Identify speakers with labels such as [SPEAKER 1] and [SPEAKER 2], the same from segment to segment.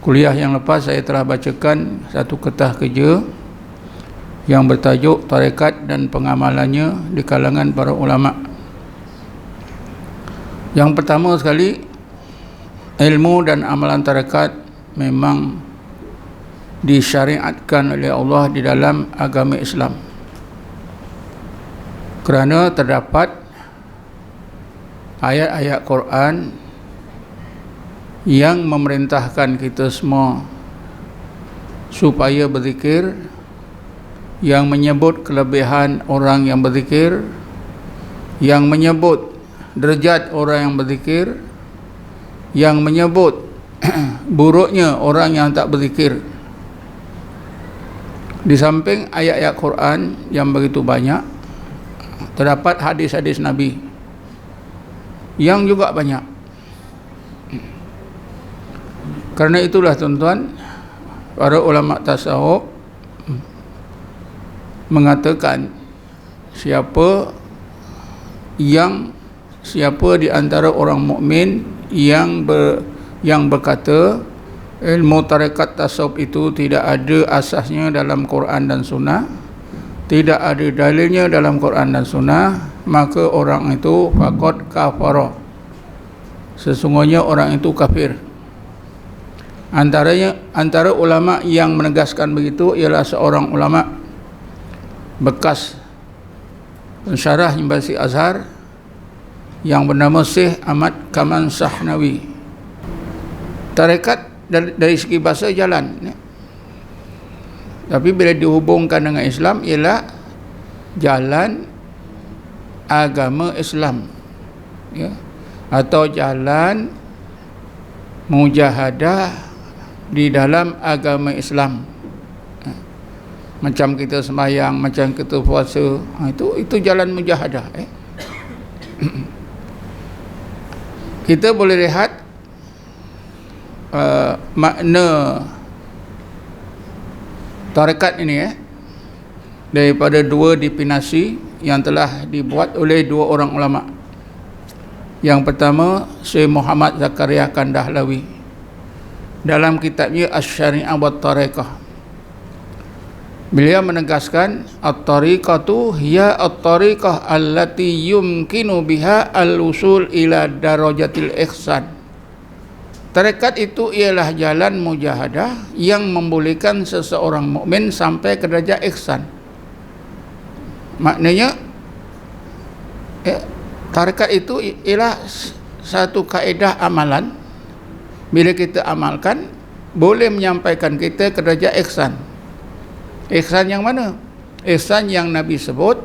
[SPEAKER 1] kuliah yang lepas saya telah bacakan satu kertas kerja yang bertajuk tarekat dan pengamalannya di kalangan para ulama. Yang pertama sekali, ilmu dan amalan tarekat memang disyariatkan oleh Allah di dalam agama Islam, kerana terdapat ayat-ayat Quran yang memerintahkan kita semua supaya berzikir, yang menyebut kelebihan orang yang berzikir, yang menyebut derajat orang yang berzikir, yang menyebut buruknya orang yang tak berzikir. Di samping ayat-ayat Quran yang begitu banyak, terdapat hadis-hadis Nabi yang juga banyak. Karena itulah tuan-tuan, para ulama tasawuf mengatakan siapa di antara orang mukmin yang berkata ilmu tarekat tasawuf itu tidak ada asasnya dalam Quran dan Sunnah, tidak ada dalilnya dalam Quran dan Sunnah, maka orang itu faqad kafara, sesungguhnya orang itu kafir. Antara ulama yang menegaskan begitu ialah seorang ulama bekas pensyarah Universiti Azhar yang bernama Syekh Ahmad Kaman Sahnawi. Tarekat dari segi bahasa jalan, tapi bila dihubungkan dengan Islam ialah jalan agama Islam, ya, atau jalan mujahadah di dalam agama Islam. Macam kita sembahyang, macam kita puasa, itu jalan mujahadah. Kita boleh lihat makna tarekat ini daripada dua definisi yang telah dibuat oleh dua orang ulama. Yang pertama, Syekh Muhammad Zakaria Kandahlawi dalam kitabnya Asy-Syari'ah wat Tariqah. Beliau menegaskan at-tariqatu hiya at-tariqah allati yumkinu biha al-usul ila darajatil ihsan. Tarekat itu ialah jalan mujahadah yang membolehkan seseorang mukmin sampai ke derajat ihsan. Maknanya tarekat itu ialah satu kaedah amalan, bila kita amalkan boleh menyampaikan kita ke derajat ihsan. Ihsan yang mana? Ihsan yang Nabi sebut,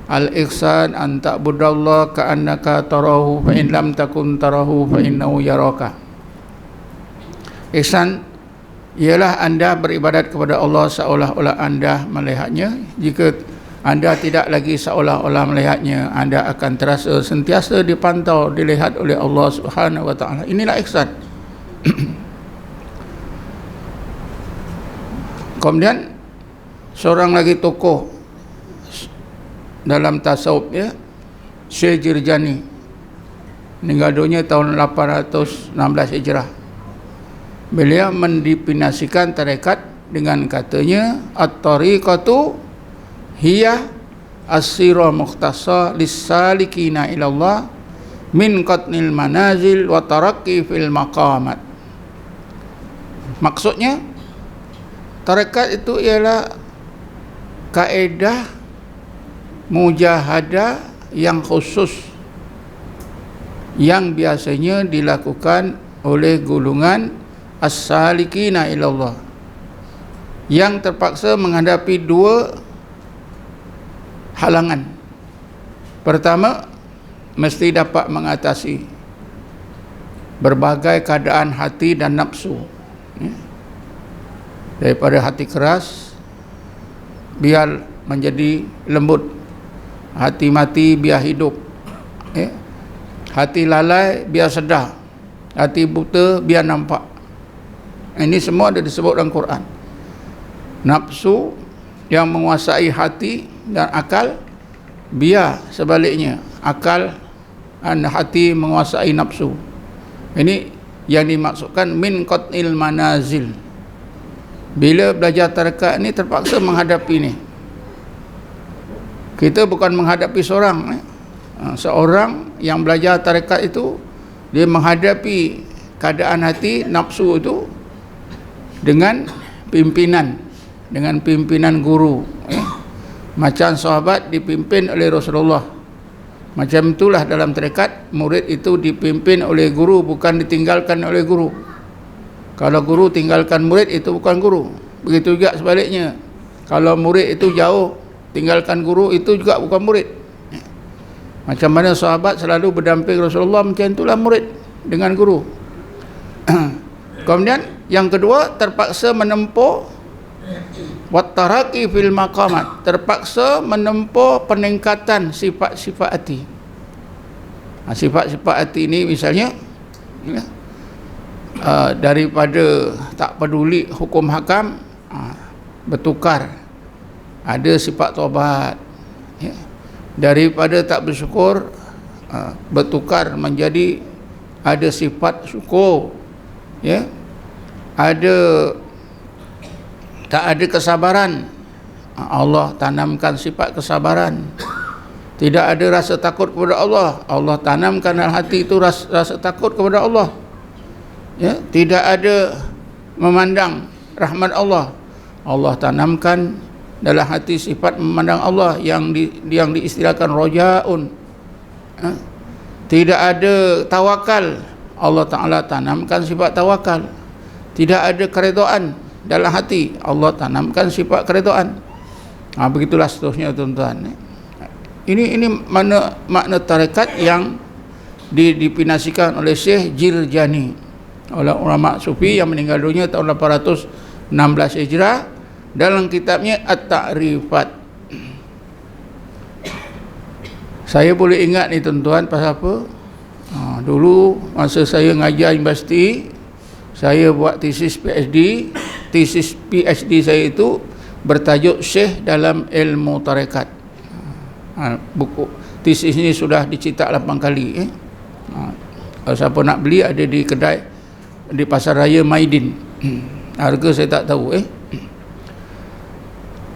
[SPEAKER 1] al-ihsan an ta'budallaha ka'annaka tarahu fa in lam takun tarahu fa innahu yaraka. Ihsan ialah anda beribadat kepada Allah seolah-olah anda melihatnya. Jika anda tidak lagi seolah-olah melihatnya, anda akan terasa sentiasa dipantau, dilihat oleh Allah Subhanahu wa taala. Inilah ihsan. Kemudian seorang lagi tokoh dalam tasawuf, Syekh Jirjani, meninggal dunia tahun 816 Hijrah. Beliau mendefinisikan tarekat dengan katanya at-tariqatu hiya as-sirah mukhtasa lis-salikina ilallah min qatnil manazil wa taraqqi fil maqamat. Maksudnya tarekat itu ialah kaedah mujahadah yang khusus yang biasanya dilakukan oleh golongan as-salikina ilallah yang terpaksa menghadapi dua halangan. Pertama, mesti dapat mengatasi berbagai keadaan hati dan nafsu, daripada hati keras biar menjadi lembut, hati mati biar hidup, hati lalai biar sedar, hati buta biar nampak. Ini semua ada disebut dalam Quran. Nafsu yang menguasai hati dan akal, biar sebaliknya akal dan hati menguasai nafsu. Ini yang dimaksudkan min qat'il manazil. Bila belajar tarekat ni terpaksa menghadapi ni. Kita bukan menghadapi seorang. Seorang yang belajar tarekat itu, dia menghadapi keadaan hati nafsu itu dengan pimpinan guru. Macam sahabat dipimpin oleh Rasulullah. Macam itulah dalam tarekat, murid itu dipimpin oleh guru, bukan ditinggalkan oleh guru. Kalau guru tinggalkan murid, itu bukan guru. Begitu juga sebaliknya. Kalau murid itu jauh, tinggalkan guru, itu juga bukan murid. Macam mana sahabat selalu berdamping Rasulullah, macam itulah murid dengan guru. Kemudian yang kedua, terpaksa menempuh wattaraki fil maqamat, terpaksa menempuh peningkatan sifat-sifat hati. Sifat-sifat hati ini misalnya ya, daripada tak peduli hukum hakam, bertukar, ada sifat taubat ya. Daripada tak bersyukur, bertukar menjadi ada sifat syukur ya. Tak ada kesabaran, Allah tanamkan sifat kesabaran. Tidak ada rasa takut kepada Allah, Allah tanamkan dalam hati itu rasa takut kepada Allah ya. Tidak ada memandang rahmat Allah, Allah tanamkan dalam hati sifat memandang Allah yang diistilahkan rojaun ya. Tidak ada tawakal, Allah Ta'ala tanamkan sifat tawakal. Tidak ada keredaan dalam hati, Allah tanamkan sifat keredaan. Begitulah seterusnya tuan-tuan. Ini makna tarekat yang dipinasikan oleh Syekh Jirjani, oleh ulama sufi yang meninggal dunia tahun 816 Hijrah, dalam kitabnya At-Ta'rifat. Saya boleh ingat ni tuan-tuan pasal apa? Dulu masa saya ngajar universiti, saya buat tesis PhD. Tesis PhD saya itu bertajuk Syekh dalam ilmu tarekat. Buku tesis ini sudah dicetak 8 kali. Kalau siapa nak beli, ada di kedai di Pasar Raya Maidin. Harga saya tak tahu.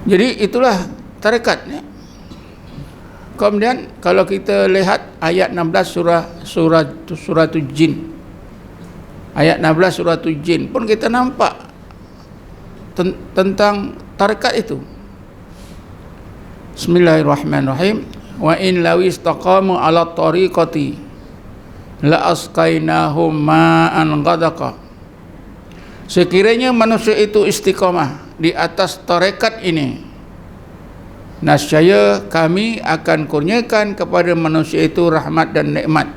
[SPEAKER 1] Jadi itulah tarekat. Kemudian kalau kita lihat ayat 16 surah Jin. Ayat 16 surah Jin pun kita nampak tentang tarekat itu. Bismillahirrahmanirrahim. Wa in law istaqamu ala tariqati la asqainahum ma'an ghadaqa. Sekiranya manusia itu istiqamah di atas tarekat ini, nescaya kami akan kurniakan kepada manusia itu rahmat dan nikmat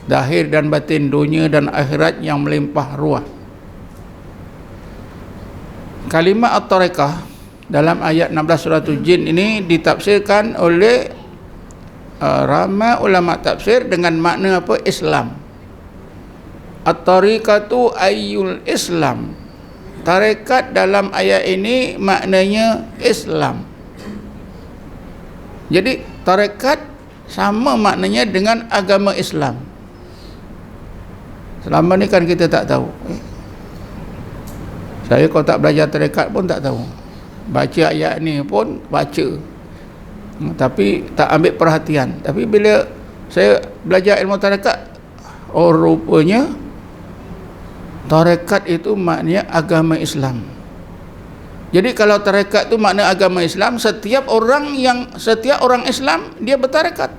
[SPEAKER 1] zahir dan batin, dunia dan akhirat yang melimpah ruah. Kalimat at-tariqah dalam ayat 16 surah Jin ini ditafsirkan oleh ramai ulama tafsir dengan makna apa? Islam. At-tariqatu ayyul Islam. Tarekat dalam ayat ini maknanya Islam. Jadi tarekat sama maknanya dengan agama Islam. Selama ni kan kita tak tahu. Saya kalau tak belajar tarekat pun tak tahu. Baca ayat ni pun baca, tapi tak ambil perhatian. Tapi bila saya belajar ilmu tarekat, rupanya tarekat itu maknanya agama Islam. Jadi kalau tarekat itu makna agama Islam, setiap orang Islam dia bertarekat.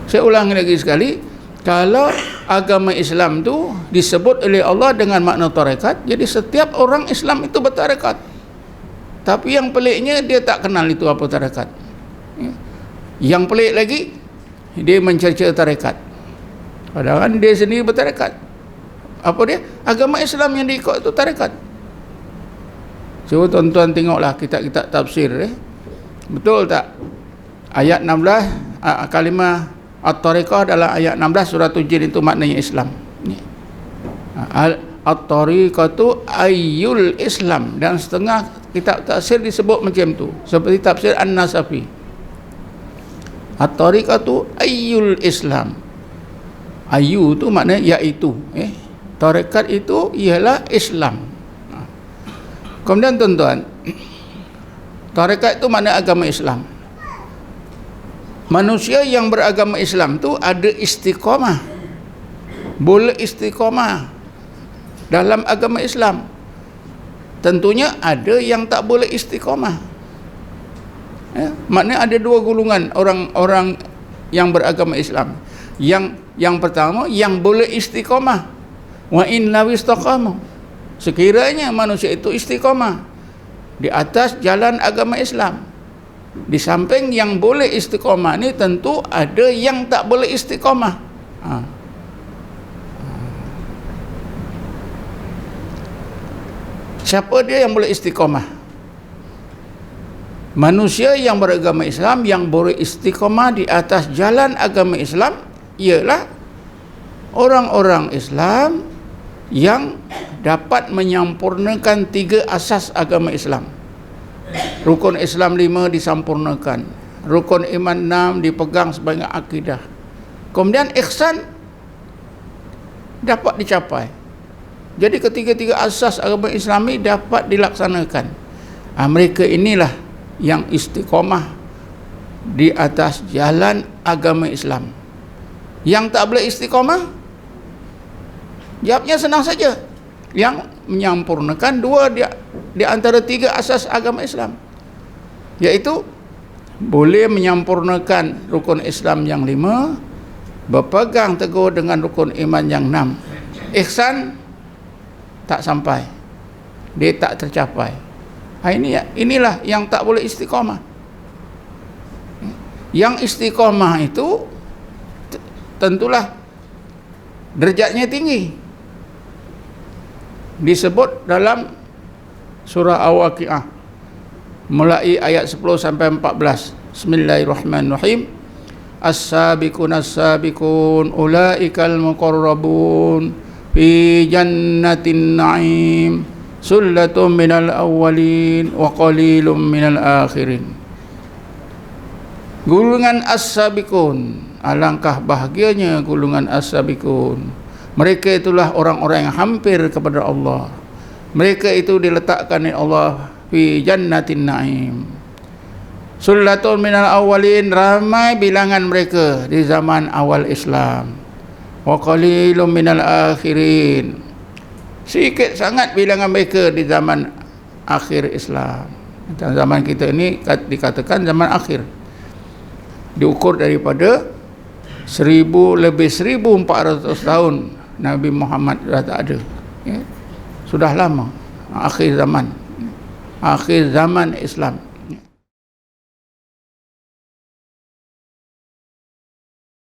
[SPEAKER 1] Saya ulangi lagi sekali, kalau agama Islam tu disebut oleh Allah dengan makna tarekat, jadi setiap orang Islam itu bertarekat. Tapi yang peliknya dia tak kenal itu apa tarekat. Yang pelik lagi, dia mencerca tarekat, padahal dia sendiri bertarekat. Apa dia? Agama Islam yang diikut itu tarekat. Cuba tuan-tuan tengoklah kitab-kitab tafsir. Betul tak? Ayat 16, kalimah at-tariqah dalam ayat 16 surah Jin itu maknanya Islam. At-tariqatu ayyul Islam, dan setengah kitab tafsir disebut macam tu, seperti tafsir An-Nasafi. At-tariqatu ayyul Islam. Ayu tu maknanya iaitu. Tarekat itu ialah Islam. Kemudian tuan-tuan, tarekat itu makna agama Islam. Manusia yang beragama Islam tu ada istiqamah, boleh istiqamah dalam agama Islam. Tentunya ada yang tak boleh istiqamah. Maknanya ada dua golongan orang-orang yang beragama Islam. Yang pertama, yang boleh istiqamah. Wa in law istaqamu, sekiranya manusia itu istiqamah di atas jalan agama Islam. Di samping yang boleh istiqamah ni tentu ada yang tak boleh istiqamah. Siapa dia yang boleh istiqamah? Manusia yang beragama Islam yang boleh istiqamah di atas jalan agama Islam ialah orang-orang Islam yang dapat menyempurnakan 3 asas agama Islam. Rukun Islam 5 disempurnakan, rukun iman 6 dipegang sebagai akidah. Kemudian ihsan dapat dicapai. Jadi ketiga-tiga asas agama Islam ini dapat dilaksanakan. Mereka inilah yang istiqamah di atas jalan agama Islam. Yang tak boleh istiqamah, jawabnya senang saja. Yang menyempurnakan 2 di antara 3 asas agama Islam, iaitu boleh menyempurnakan rukun Islam yang 5, berpegang teguh dengan rukun iman yang 6. Ihsan tak sampai, dia tak tercapai. Inilah yang tak boleh istiqamah. Yang istiqamah itu tentulah derajatnya tinggi. Disebut dalam surah Al-Waqiah mulai ayat 10 sampai 14. Bismillahirrahmanirrahim. As-sabiqun as-sabiqun ulaikal muqarrabun fi jannatin na'im sullatun minal awwalin wa qalilum minal akhirin. Golongan as-sabiqun, alangkah bahagianya golongan as-sabiqun. Mereka itulah orang-orang yang hampir kepada Allah. Mereka itu diletakkan oleh Allah fi jannatin na'im. Sullatun minal awwalin, ramai bilangan mereka di zaman awal Islam. Wa qalilum minal akhirin, sikit sangat bilangan mereka di zaman akhir Islam. Dan zaman kita ini dikatakan zaman akhir, diukur daripada 1400 tahun Nabi Muhammad dah tak ada, sudah lama, akhir zaman Islam.